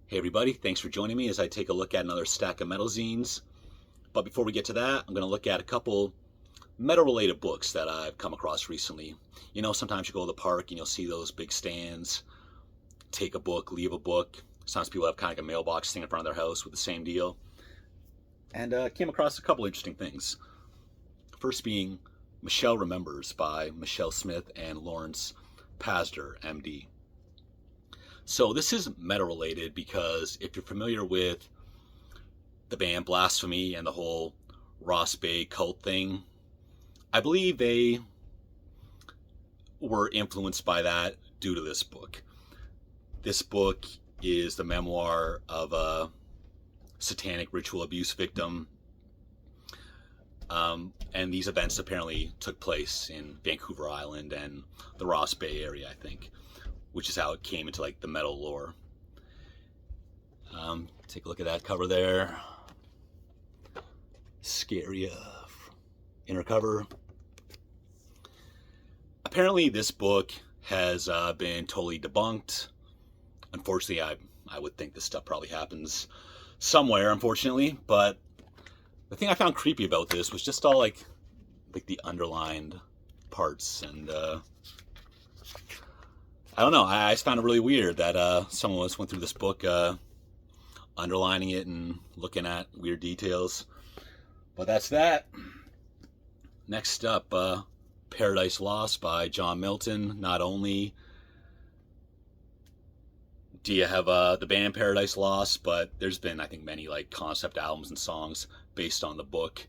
Hey everybody, thanks for joining me as I take a look at another stack of metal zines. But before we get to that, I'm going to look at a couple metal-related books that I've come across recently. You know, sometimes you go to the park and you'll see those big stands, take a book, leave a book. Sometimes people have kind of like a mailbox thing in front of their house with the same deal. And came across a couple interesting things. First being Michelle Remembers by Michelle Smith and Lawrence Pasder, MD. So this is meta-related because if you're familiar with the band Blasphemy and the whole Ross Bay cult thing, I believe they were influenced by that due to this book. This book is the memoir of a satanic ritual abuse victim. And these events apparently took place in Vancouver Island and the Ross Bay area, I think, which is how it came into like the metal lore. Take a look at that cover there. Scary inner cover. Apparently this book has been totally debunked. Unfortunately, I would think this stuff probably happens somewhere, unfortunately, but the thing I found creepy about this was just all like the underlined parts, and I don't know. I just found it really weird that someone else went through this book underlining it and looking at weird details. But that's that. Next up, Paradise Lost by John Milton. Not only do you have the band Paradise Lost, but there's been, I think, many like concept albums and songs based on the book.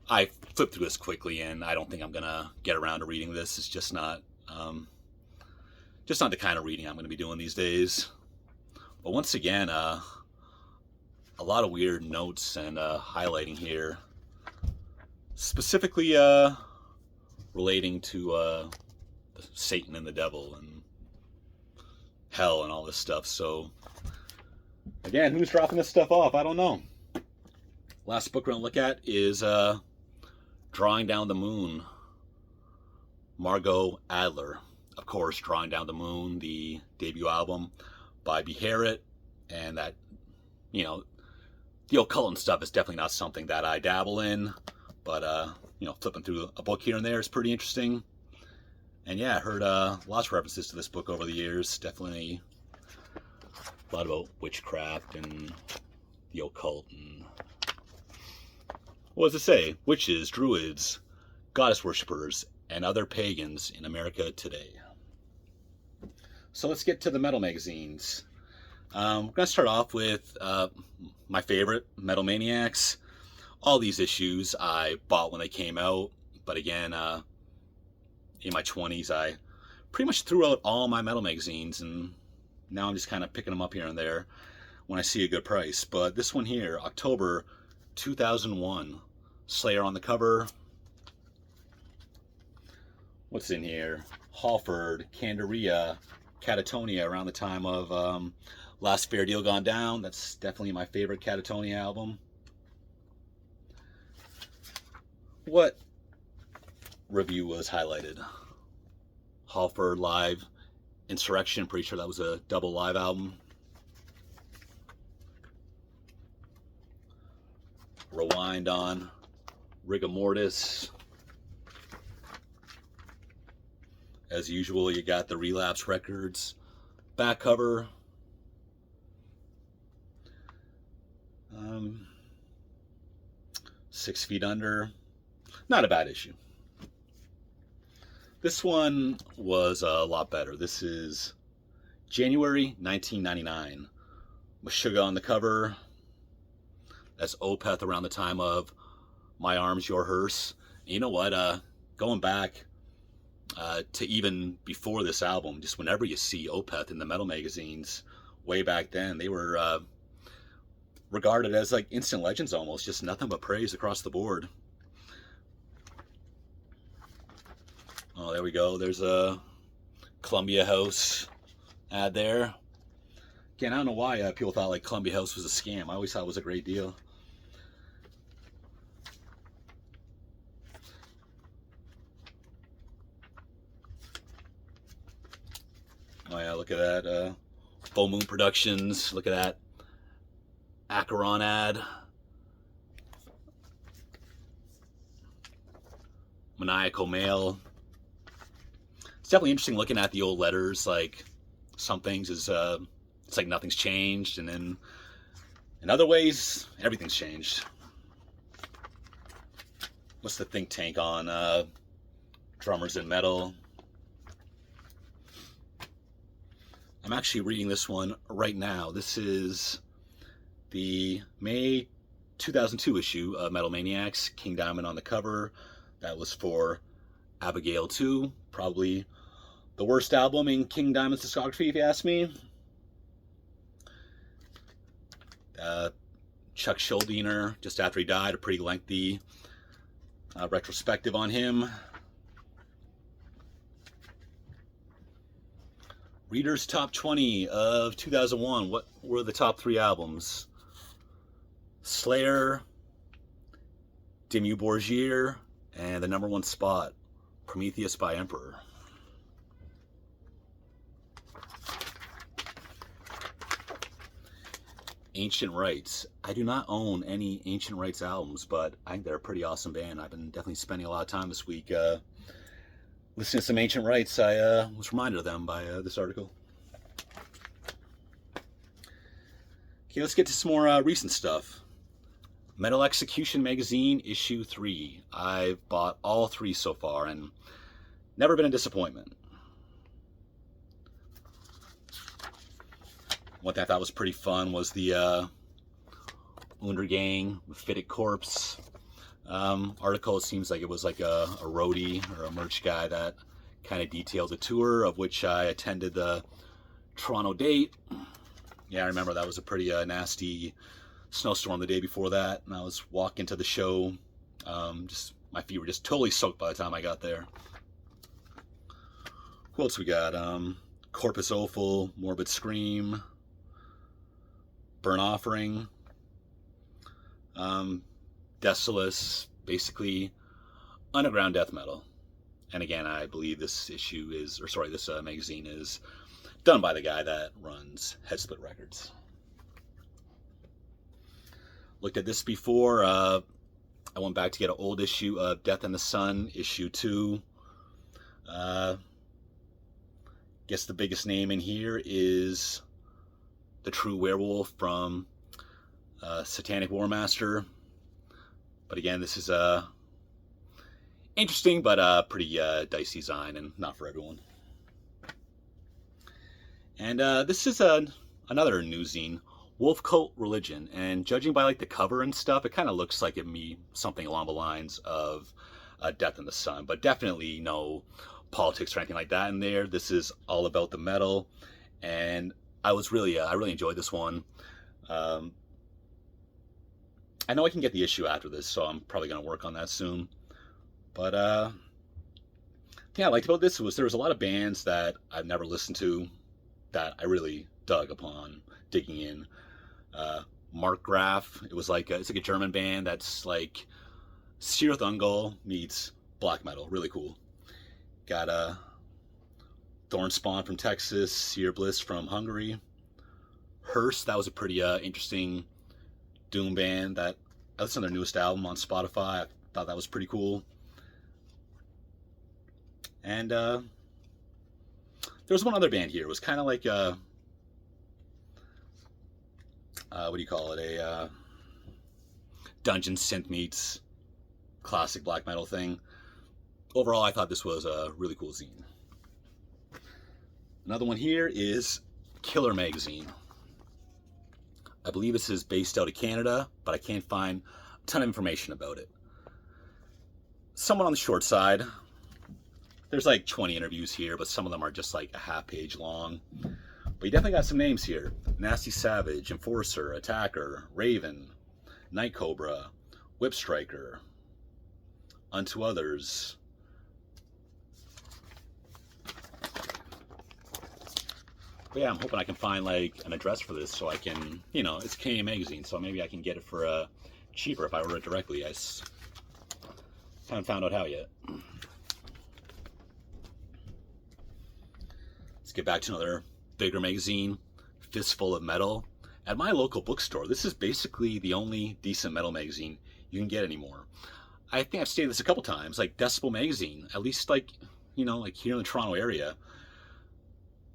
I flipped through this quickly, and I don't think I'm gonna get around to reading this. It's just not the kind of reading I'm gonna be doing these days. But once again, a lot of weird notes and highlighting here, specifically relating to Satan and the devil and hell and all this stuff. So again, who's dropping this stuff off? I don't know. Last book we're gonna look at is Drawing Down the Moon, Margot Adler. Of course, Drawing Down the Moon, the debut album by Beharit, and that, you know, the occult and stuff is definitely not something that I dabble in, but you know, flipping through a book here and there is pretty interesting. And yeah, I heard lots of references to this book over the years. Definitely a lot about witchcraft and the occult and, what does it say? Witches, druids, goddess worshippers, and other pagans in America today. So let's get to the metal magazines. We're going to start off with my favorite, Metal Maniacs. All these issues I bought when they came out, but again, in my 20s, I pretty much threw out all my metal magazines, and now I'm just kind of picking them up here and there when I see a good price. But this one here, October 2001, Slayer on the cover. What's in here? Halford, Candaria, Catatonia around the time of Last Fair Deal Gone Down. That's definitely my favorite Catatonia album. What review was highlighted? Halford Live Insurrection. Pretty sure that was a double live album. Rewind on Rigor Mortis. As usual, you got the Relapse Records back cover. 6 Feet Under. Not a bad issue. This one was a lot better. This is January 1999. Meshuggah on the cover. That's Opeth around the time of My Arms, Your Hearse. And you know what? Going back to even before this album, just whenever you see Opeth in the metal magazines, way back then, they were regarded as like instant legends almost. Just nothing but praise across the board. Oh, there we go. There's a Columbia House ad there. Again, I don't know why people thought like Columbia House was a scam. I always thought it was a great deal. Oh yeah, look at that. Full Moon Productions. Look at that Acheron ad. Maniacal Male. It's definitely interesting looking at the old letters. Like, some things is it's like nothing's changed, and then in other ways everything's changed. What's the think tank on drummers in metal? I'm actually reading this one right now. This is the May 2002 issue of Metal Maniacs. King Diamond on the cover. That was for Abigail 2. Probably the worst album in King Diamond's discography, if you ask me. Chuck Schuldiner, just after he died, a pretty lengthy retrospective on him. Reader's Top 20 of 2001. What were the top 3 albums? Slayer, Dimmu Borgir, and the #1 spot, Prometheus by Emperor. Ancient Rites. I do not own any Ancient Rites albums, but I think they're a pretty awesome band. I've been definitely spending a lot of time this week listening to some Ancient Rites. I was reminded of them by this article. Okay, let's get to some more recent stuff. Metal Execution Magazine, issue 3. I've bought all 3 so far, and never been a disappointment. One thing I thought was pretty fun was the Undergang Fitted Corpse article. It seems like it was like a roadie or a merch guy that kind of detailed the tour, of which I attended the Toronto date. Yeah, I remember that was a pretty nasty snowstorm the day before that, and I was walking to the show. Just my feet were just totally soaked by the time I got there. Who else we got? Corpus Offal, Morbid Scream, Burnt Offering, Desolus, basically underground death metal. And again, I believe this issue is, or sorry, this magazine is done by the guy that runs Headsplit Records. Looked at this before. I went back to get an old issue of Death in the Sun, issue 2. Guess the biggest name in here is the True Werewolf from Satanic Warmaster. But again, this is interesting, but pretty dicey zine and not for everyone. And this is another new zine, Wolf Cult Religion. And judging by like the cover and stuff, it kind of looks like it be something along the lines of Death in the Sun, but definitely no politics or anything like that in there. This is all about the metal, and I really enjoyed this one. I know I can get the issue after this, so I'm probably going to work on that soon. But yeah, I liked about this was there was a lot of bands that I've never listened to that I really dug upon digging in. Mark Graf, it was like it's like a German band that's like Seared Ungol meets black metal, really cool. Got Thornspawn from Texas, Seer Bliss from Hungary, Hearst, that was a pretty interesting doom band that I listened to their newest album on Spotify. I thought that was pretty cool. And there was one other band here. It was kind of like what do you call it? A dungeon synth meets classic black metal thing. Overall, I thought this was a really cool zine. Another one here is Killer Magazine. I believe this is based out of Canada, but I can't find a ton of information about it. Somewhat on the short side. There's like 20 interviews here, but some of them are just like a half page long. But you definitely got some names here. Nasty Savage, Enforcer, Attacker, Raven, Night Cobra, Whip Striker, Unto Others. But yeah, I'm hoping I can find like an address for this so I can, you know, it's a Canadian magazine, so maybe I can get it for cheaper if I order it directly. I haven't found out how yet. Let's get back to another bigger magazine, Fistful of Metal. At my local bookstore, this is basically the only decent metal magazine you can get anymore. I think I've stated this a couple times, like Decibel Magazine, at least like, like here in the Toronto area.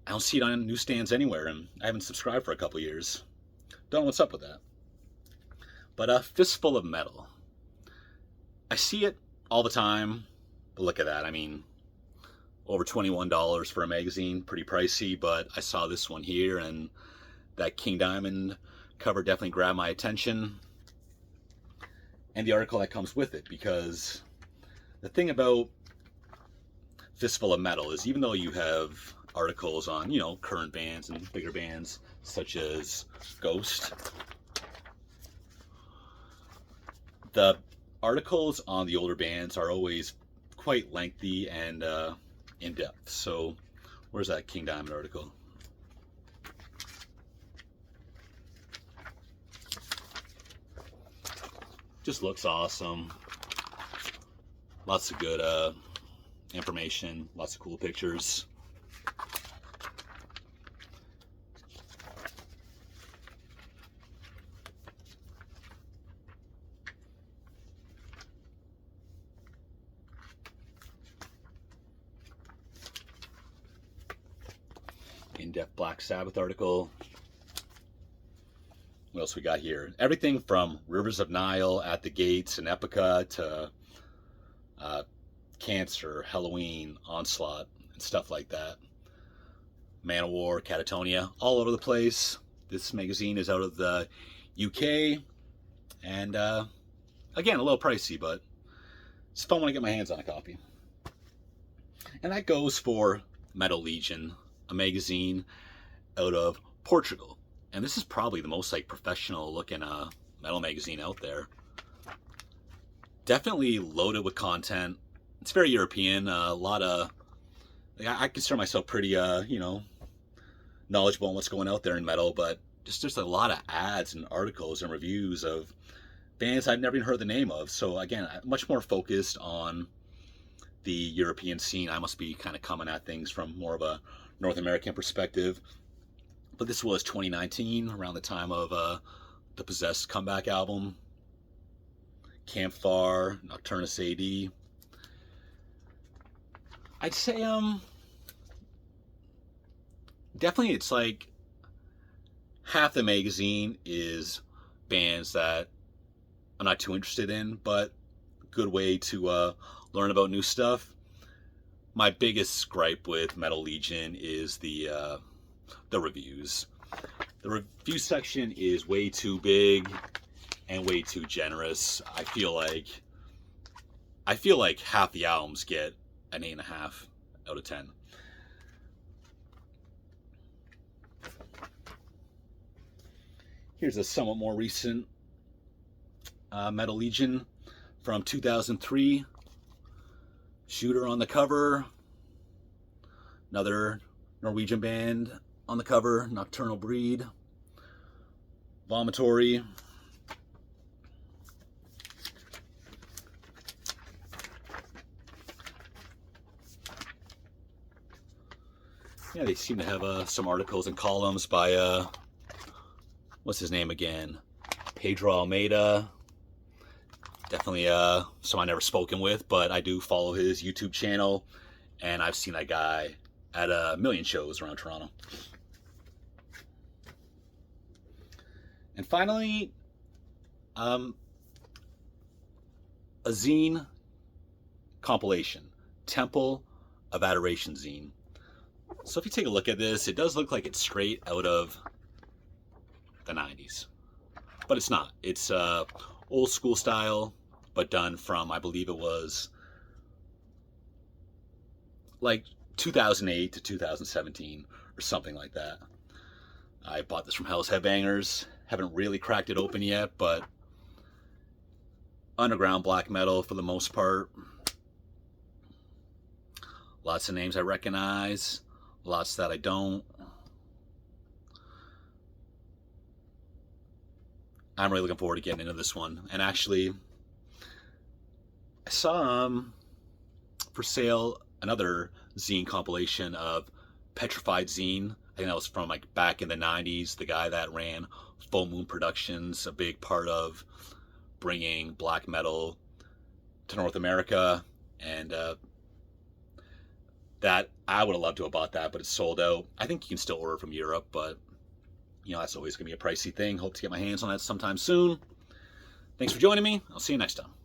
I don't see it on newsstands anywhere, and I haven't subscribed for a couple years. Don't know what's up with that. But Fistful of Metal. I see it all the time, but look at that. I mean, over $21 for a magazine, pretty pricey, but I saw this one here, and that King Diamond cover definitely grabbed my attention. And the article that comes with it, because the thing about Fistful of Metal is even though you have articles on, current bands and bigger bands such as Ghost, the articles on the older bands are always quite lengthy and in-depth. So where's that King Diamond article? Just looks awesome. Lots of good information, lots of cool pictures. In-depth Black Sabbath article. What else we got here? Everything from Rivers of Nile, At the Gates, and Epica to Cancer, Halloween, Onslaught, and stuff like that. Manowar, Catatonia, all over the place. This magazine is out of the UK, and again, a little pricey, but it's fun when I get my hands on a copy. And that goes for Metal Legion, a magazine out of Portugal. And this is probably the most professional looking metal magazine out there. Definitely loaded with content. It's very European. A lot of, I consider myself pretty, knowledgeable on what's going out there in metal, but just a lot of ads and articles and reviews of bands I've never even heard the name of. So again, much more focused on the European scene. I must be kind of coming at things from more of a North American perspective. But this was 2019, around the time of the Possessed comeback album, Campfire, Nocturnus AD. I'd say definitely it's like half the magazine is bands that I'm not too interested in, but good way to learn about new stuff. My biggest gripe with Metal Legion is the reviews. The review section is way too big and way too generous. I feel like half the albums get an 8.5 out of 10. Here's a somewhat more recent Metal Legion from 2003. Shooter on the cover. Another Norwegian band on the cover, Nocturnal Breed, Vomitory. Yeah, they seem to have some articles and columns by, what's his name again? Pedro Almeida. Definitely someone I've never spoken with, but I do follow his YouTube channel, and I've seen that guy at a million shows around Toronto. And finally, a zine compilation, Temple of Adoration zine. So if you take a look at this, it does look like it's straight out of the 90s. But it's not. It's old school style, but done from, I believe it was like 2008 to 2017 or something like that. I bought this from Hell's Headbangers. Haven't really cracked it open yet, but underground black metal for the most part. Lots of names I recognize, lots that I don't. I'm really looking forward to getting into this one. And actually, I saw for sale another zine compilation of Petrified Zine. think that was from like back in the 90s. The guy that ran Full Moon Productions, a big part of bringing black metal to North America. And that I would have loved to have bought that, but it's sold out. I think you can still order from Europe, but that's always going to be a pricey thing. Hope to get my hands on that sometime soon. Thanks for joining me. I'll see you next time.